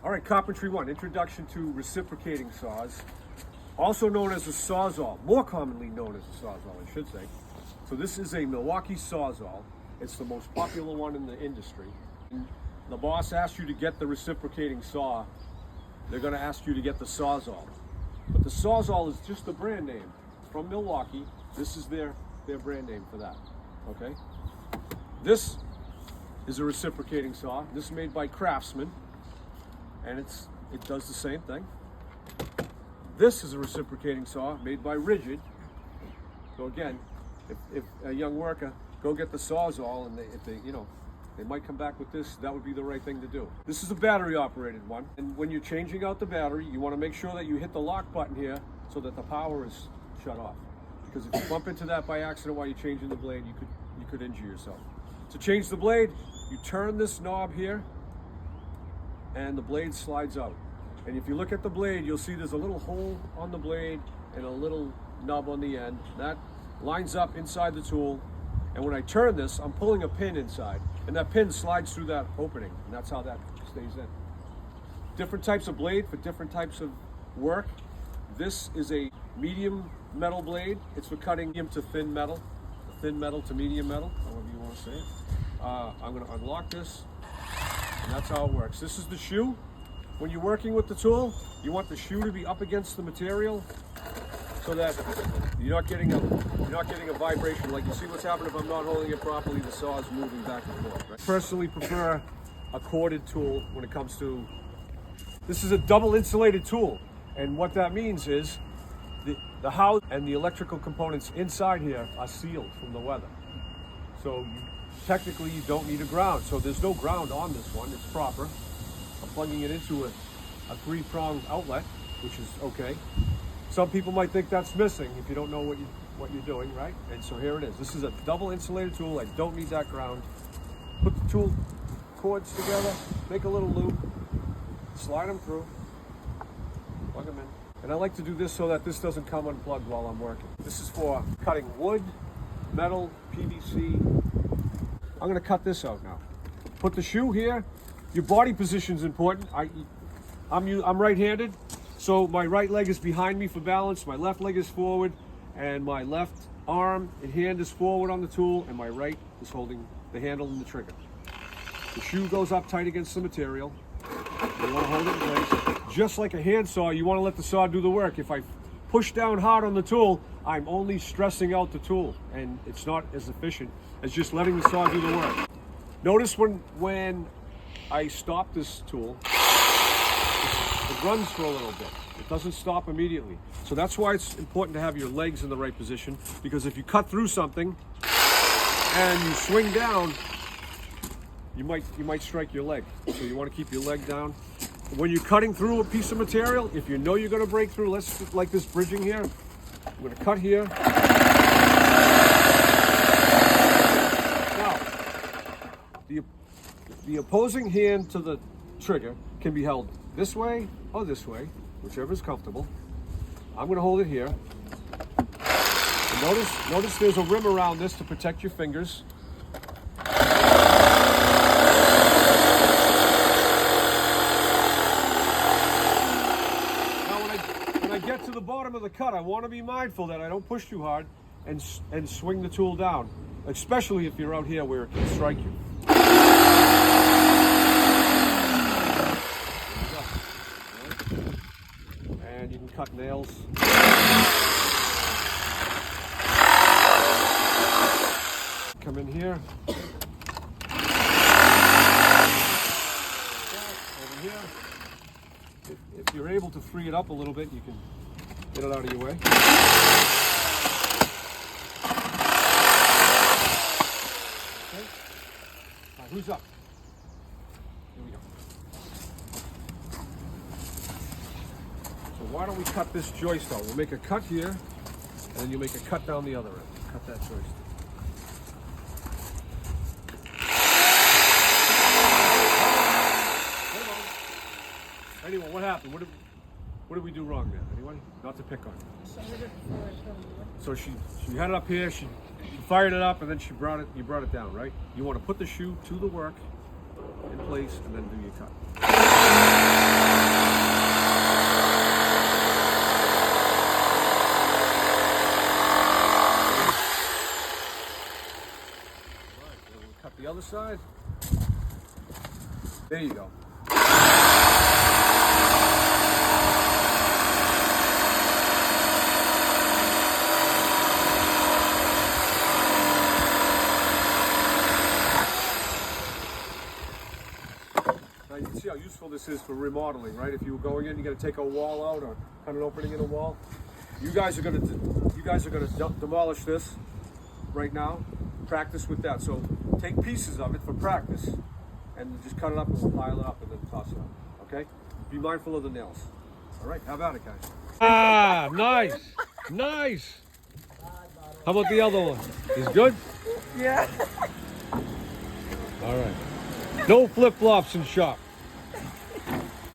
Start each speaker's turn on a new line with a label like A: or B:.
A: All right, Carpentry 1, Introduction to Reciprocating Saws, also known as a sawzall, more commonly known as a sawzall, I should say. So this is a Milwaukee sawzall. It's the most popular one in the industry. And the boss asks you to get the reciprocating saw, they're gonna ask you to get the sawzall. But the sawzall is just the brand name. It's from Milwaukee. This is their brand name for that, okay? This is a reciprocating saw. This is made by Craftsman, and it does the same thing. This is a reciprocating saw made by Rigid. So again, if a young worker, go get the sawzall, and if they might come back with this, that would be the right thing to do. This is a battery operated one, and when you're changing out the battery, you want to make sure that you hit the lock button here so that the power is shut off. Because if you bump into that by accident while you're changing the blade, you could injure yourself. To change the blade, you turn this knob here, and the blade slides out. And if you look at the blade, you'll see there's a little hole on the blade and a little nub on the end. That lines up inside the tool. And when I turn this, I'm pulling a pin inside, and that pin slides through that opening, and that's how that stays in. Different types of blade for different types of work. This is a medium metal blade. It's for cutting medium to thin metal to medium metal, however you want to say it. I'm going to unlock this, and that's how it works. This is the shoe. When you're working with the tool, you want the shoe to be up against the material so that you're not getting a vibration. Like, you see what's happening if I'm not holding it properly, the saw is moving back and forth. Right? I personally prefer a corded tool when it comes to, this is a double insulated tool. And what that means is the house and the electrical components inside here are sealed from the weather. So technically you don't need a ground. So there's no ground on this one, it's proper. I'm plugging it into a three-pronged outlet, which is okay. Some people might think that's missing if you don't know what you're doing, right? And so here it is. This is a double insulated tool. I don't need that ground. Put the tool cords together, make a little loop, slide them through, plug them in. And I like to do this so that this doesn't come unplugged while I'm working. This is for cutting wood, metal, PVC. I'm gonna cut this out now. Put the shoe here. Your body position is important. I'm right-handed, so my right leg is behind me for balance, my left leg is forward, and my left arm and hand is forward on the tool, and my right is holding the handle and the trigger. The shoe goes up tight against the material. You want to hold it in place. Just like a handsaw, you want to let the saw do the work. If I push down hard on the tool, I'm only stressing out the tool, and it's not as efficient as just letting the saw do the work. Notice when I stop this tool, it runs for a little bit. It doesn't stop immediately. So that's why it's important to have your legs in the right position, because if you cut through something and you swing down, you might strike your leg. So you want to keep your leg down. When you're cutting through a piece of material, if you know you're going to break through, like this bridging here, I'm going to cut here. Now, the opposing hand to the trigger can be held this way or this way, whichever is comfortable. I'm going to hold it here. And notice there's a rim around this to protect your fingers. When I get to the bottom of the cut, I want to be mindful that I don't push too hard and swing the tool down, especially if you're out here where it can strike you. And you can cut nails. Come in here. Over here. If you're able to free it up a little bit, you can get it out of your way. Okay. All right, who's up? Here we go. So why don't we cut this joist out? We'll make a cut here, and then you make a cut down the other end. Cut that joist. Anyway, what happened? What did we do wrong there? Anybody? Not to pick on. So she had it up here. She fired it up, and then you brought it down, right? You want to put the shoe to the work in place, and then do your cut. other side. There you go. Now you can see how useful this is for remodeling, right? If you were going in, you got to take a wall out or cut an opening in a wall. You guys are going to demolish this right now. Practice with that. So take pieces of it for practice, and just cut it up and we'll pile it up and then toss it up. Okay? Be mindful of the nails. All right. How about it, guys? Ah, nice, nice. How about the other one? He's good.
B: Yeah.
A: All right. No flip-flops in shop.